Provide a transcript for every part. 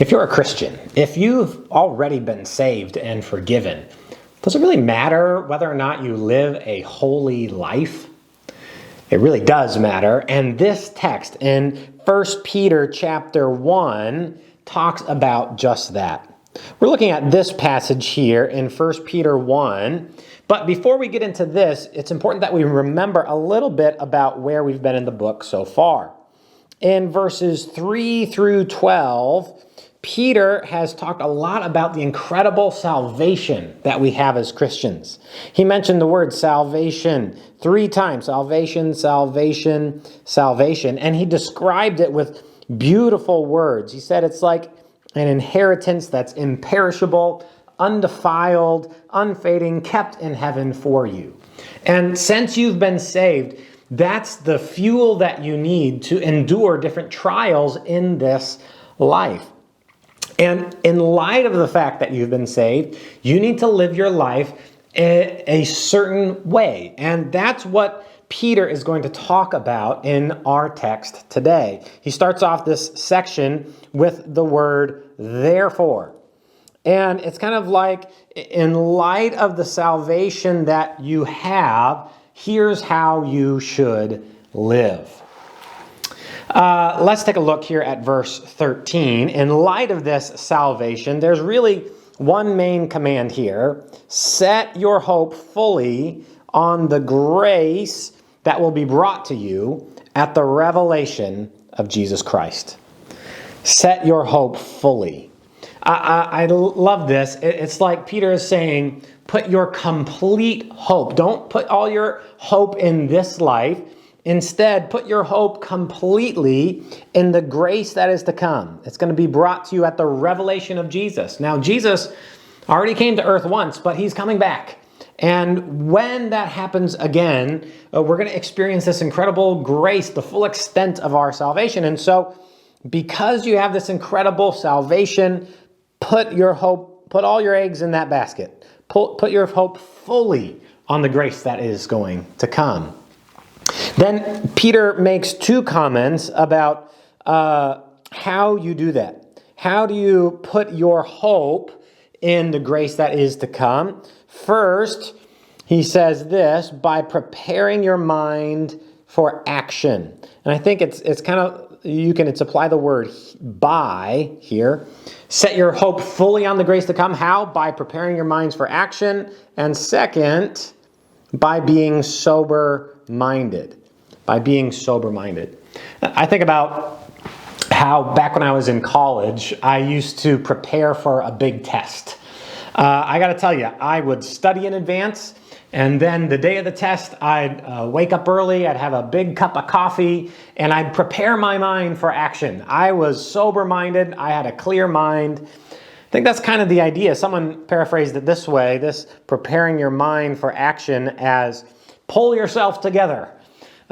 If you're a Christian, if you've already been saved and forgiven, does it really matter whether or not you live a holy life? It really does matter. And this text in 1 Peter chapter 1 talks about just that. We're looking at this passage here in 1 Peter 1. But before we get into this, it's important that we remember a little bit about where we've been in the book so far. In verses 3 through 12, Peter has talked a lot about the incredible salvation that we have as Christians. He mentioned the word salvation 3 times. Salvation, salvation, salvation. And he described it with beautiful words. He said it's like an inheritance that's imperishable, undefiled, unfading, kept in heaven for you. And since you've been saved, that's the fuel that you need to endure different trials in this life. And in light of the fact that you've been saved, you need to live your life a certain way. And that's what Peter is going to talk about in our text today. He starts off this section with the word therefore. And it's kind of like, in light of the salvation that you have, here's how you should live. Let's take a look here at verse 13. In light of this salvation, there's really one main command here. Set your hope fully on the grace that will be brought to you at the revelation of Jesus Christ. Set your hope fully. I love this. It's like Peter is saying, put your complete hope. Don't put all your hope in this life. Instead, put your hope completely in the grace that is to come. It's going to be brought to you at the revelation of Jesus. Now, Jesus already came to earth once, but he's coming back. And when that happens again, we're going to experience this incredible grace, the full extent of our salvation. And so, because you have this incredible salvation, put all your eggs in that basket. Put your hope fully on the grace that is going to come. Then Peter makes 2 comments about how you do that. How do you put your hope in the grace that is to come? First, he says this, by preparing your mind for action. And I think it's kind of, it's apply the word by here. Set your hope fully on the grace to come. How? By preparing your minds for action. And second, by being sober-minded. By being sober-minded. I think about how back when I was in college, I used to prepare for a big test. I got to tell you, I would study in advance, and then the day of the test, I'd wake up early, I'd have a big cup of coffee, and I'd prepare my mind for action. I was sober-minded, I had a clear mind. I think that's kind of the idea. Someone paraphrased it this way, this preparing your mind for action as pull yourself together.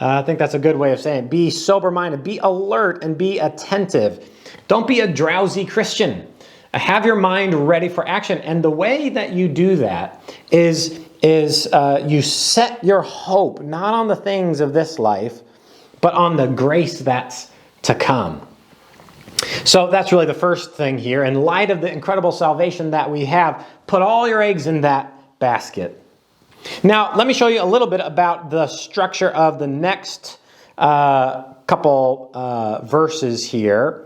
I think that's a good way of saying it. Be sober-minded, be alert, and be attentive. Don't be a drowsy Christian. Have your mind ready for action. And the way that you do that is you set your hope not on the things of this life, but on the grace that's to come. So that's really the first thing here. In light of the incredible salvation that we have, put all your eggs in that basket. Now, let me show you a little bit about the structure of the next couple verses here.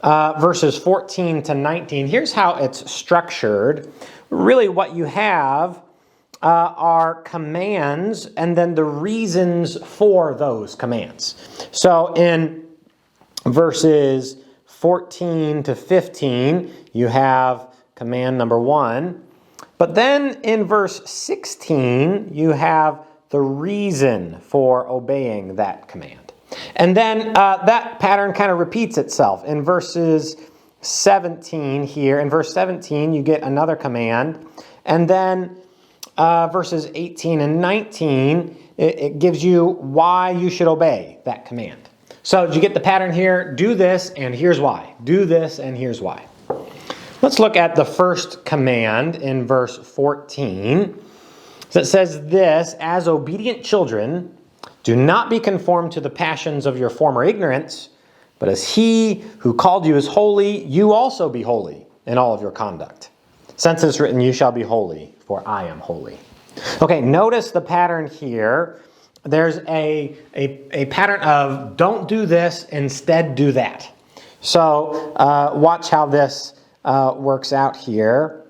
Verses 14 to 19. Here's how it's structured. Really what you have are commands and then the reasons for those commands. So in verses 14 to 15, you have command number 1. But then in verse 16, you have the reason for obeying that command. And then that pattern kind of repeats itself. In verses 17 here, in verse 17, you get another command. And then verses 18 and 19, it gives you why you should obey that command. So did you get the pattern here? Do this, and here's why. Do this, and here's why. Let's look at the first command in verse 14. So it says this, as obedient children, do not be conformed to the passions of your former ignorance, But as he who called you is holy, you also be holy in all of your conduct. Since it's written, you shall be holy, for I am holy. Okay, notice the pattern here. There's a pattern of don't do this, instead do that. So watch how this works out here.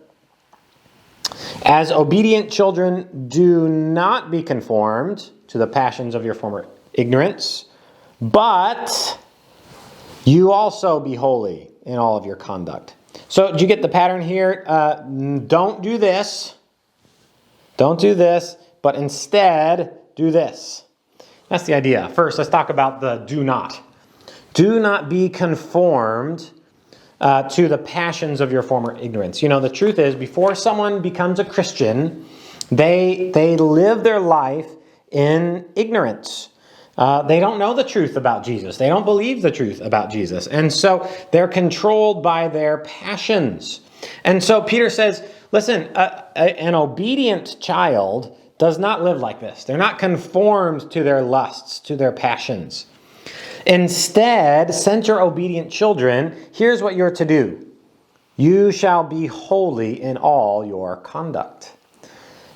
As obedient children, do not be conformed to the passions of your former ignorance, but you also be holy in all of your conduct. So do you get the pattern here? Don't do this. Don't do this, but instead do this. That's the idea. First, let's talk about the do not. Do not be conformed to the passions of your former ignorance. You know, the truth is, before someone becomes a Christian, they live their life in ignorance. They don't know the truth about Jesus. They don't believe the truth about Jesus. And so they're controlled by their passions. And so Peter says, listen, an obedient child does not live like this. They're not conformed to their lusts, to their passions. Instead, since you're obedient children, here's what you're to do. You shall be holy in all your conduct.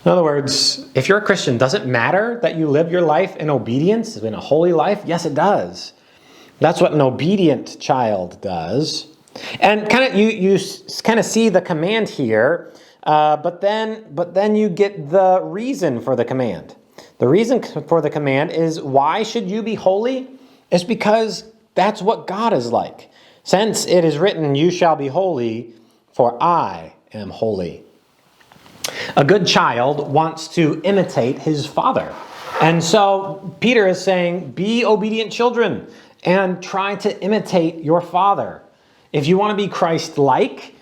In other words, if you're a Christian, does it matter that you live your life in obedience, in a holy life? Yes, it does. That's what an obedient child does. And you kind of see the command here, but then you get the reason for the command. The reason for the command is, why should you be holy? It's because that's what God is like. Since it is written, you shall be holy, for I am holy. A good child wants to imitate his father. And so Peter is saying, be obedient children and try to imitate your father. If you want to be Christ-like,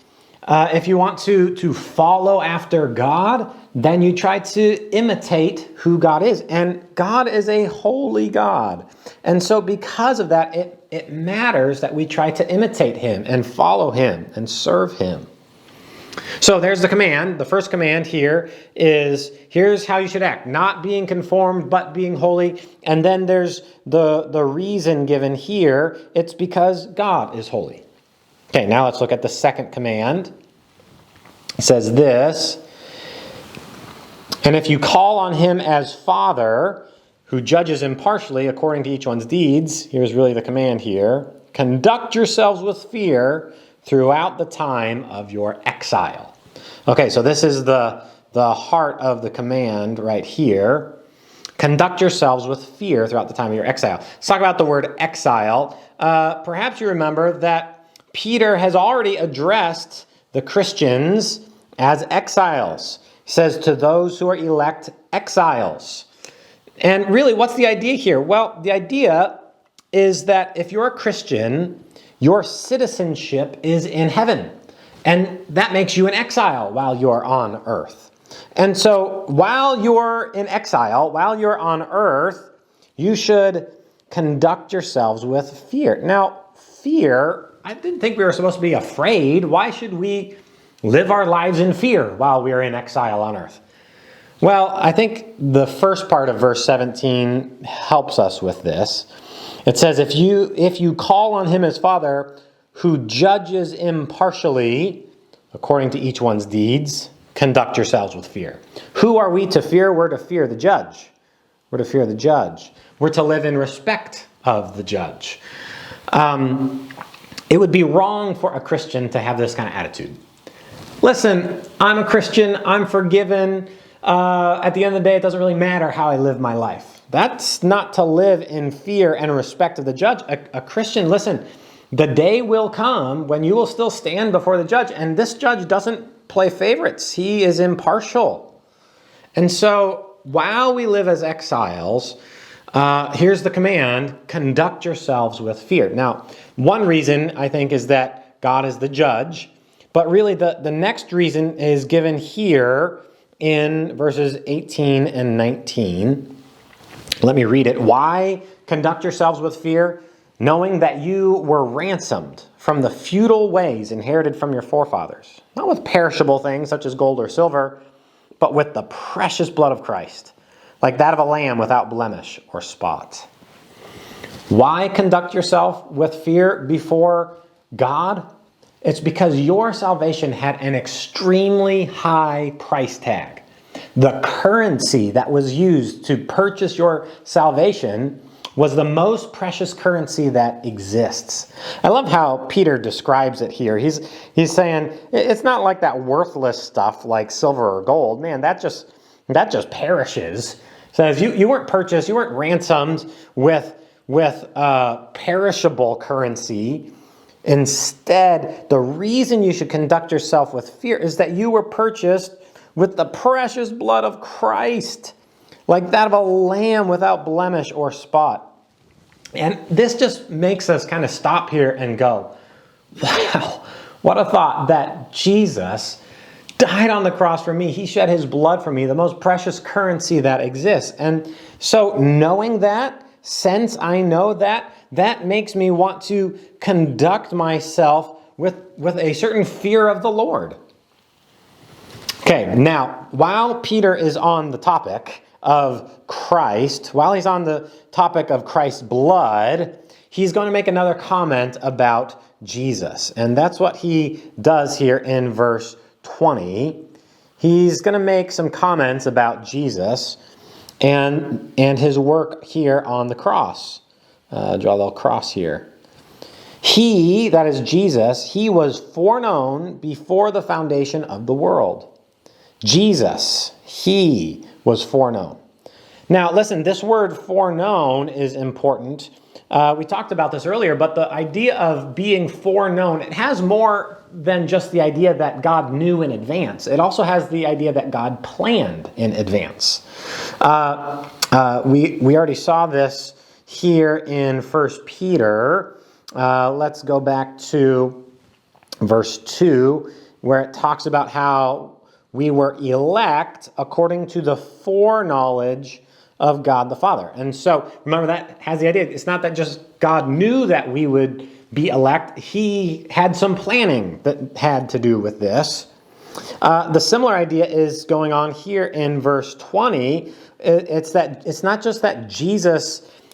if you want to follow after God, then you try to imitate who God is. And God is a holy God. And so because of that, it matters that we try to imitate him and follow him and serve him. So there's the command. The first command here is, here's how you should act. Not being conformed, but being holy. And then there's the reason given here. It's because God is holy. Okay, now let's look at the second command. It says this, and if you call on him as Father, who judges impartially according to each one's deeds, here's really the command here, conduct yourselves with fear throughout the time of your exile. Okay, so this is the heart of the command right here. Conduct yourselves with fear throughout the time of your exile. Let's talk about the word exile. Perhaps you remember that Peter has already addressed the Christians as exiles. He says, to those who are elect, exiles. And really, what's the idea here? Well, the idea is that if you're a Christian, your citizenship is in heaven. And that makes you an exile while you're on earth. And so while you're in exile, while you're on earth, you should conduct yourselves with fear. Now, fear, I didn't think we were supposed to be afraid. Why should we live our lives in fear while we are in exile on earth? Well, I think the first part of verse 17 helps us with this. It says, if you call on him as Father, who judges impartially according to each one's deeds, conduct yourselves with fear. Who are we to fear? We're to fear the judge. We're to fear the judge. We're to live in respect of the judge. It would be wrong for a Christian to have this kind of attitude. Listen, I'm a Christian. I'm forgiven. At the end of the day, it doesn't really matter how I live my life. That's not to live in fear and respect of the judge. A Christian, listen, the day will come when you will still stand before the judge, and this judge doesn't play favorites. He is impartial. And so while we live as exiles, here's the command, conduct yourselves with fear. Now, one reason, I think, is that God is the judge, but really the next reason is given here in verses 18 and 19. Let me read it. Why conduct yourselves with fear? Knowing that you were ransomed from the futile ways inherited from your forefathers, not with perishable things such as gold or silver, but with the precious blood of Christ, like that of a lamb without blemish or spot. Why conduct yourself with fear before God? It's because your salvation had an extremely high price tag. The currency that was used to purchase your salvation was the most precious currency that exists. I love how Peter describes it here. He's saying it's not like that worthless stuff like silver or gold. Man, that just perishes. Says you weren't purchased, you weren't ransomed with perishable currency. Instead, the reason you should conduct yourself with fear is that you were purchased with the precious blood of Christ, like that of a lamb without blemish or spot. And this just makes us kind of stop here and go, wow, what a thought that Jesus died on the cross for me. He shed his blood for me, the most precious currency that exists. And so knowing that, since I know that, that makes me want to conduct myself with a certain fear of the Lord. Okay, now, while Peter is on the topic of Christ, while he's on the topic of Christ's blood, he's going to make another comment about Jesus. And that's what he does here in verse 20. He's going to make some comments about Jesus and his work here on the cross. Draw a little cross here. He, that is Jesus, he was foreknown before the foundation of the world. Jesus, he was foreknown. Now, listen, this word foreknown is important. We talked about this earlier, but the idea of being foreknown, it has more than just the idea that God knew in advance. It also has the idea that God planned in advance. We already saw this here in 1 Peter. Let's go back to verse 2, where it talks about how we were elect according to the foreknowledge of God the Father. And so, remember, that has the idea. It's not that just God knew that we would be elect. He had some planning that had to do with this. The similar idea is going on here in verse 20. It's not just that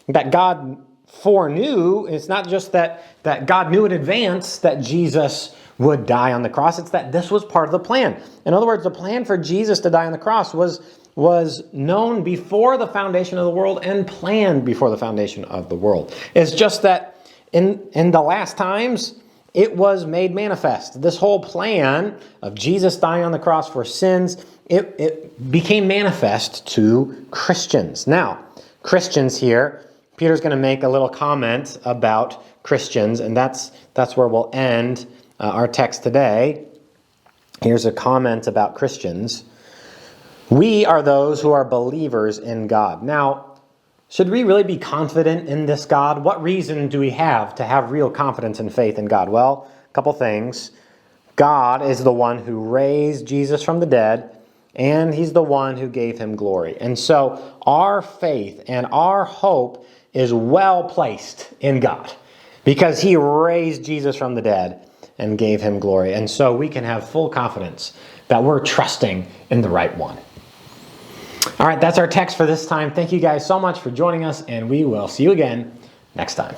that God foreknew. It's not just that God knew in advance that Jesus would die on the cross. It's that this was part of the plan. In other words, the plan for Jesus to die on the cross was known before the foundation of the world and planned before the foundation of the world. It's just that in the last times, it was made manifest. This whole plan of Jesus dying on the cross for sins, it became manifest to Christians. Now, Christians here, Peter's going to make a little comment about Christians, and that's where we'll end our text today. Here's a comment about Christians. We are those who are believers in God. Now, should we really be confident in this God? What reason do we have to have real confidence and faith in God? Well, a couple things. God is the one who raised Jesus from the dead, and he's the one who gave him glory. And so our faith and our hope is well placed in God because he raised Jesus from the dead and gave him glory. And so we can have full confidence that we're trusting in the right one. All right, that's our text for this time. Thank you guys so much for joining us, and we will see you again next time.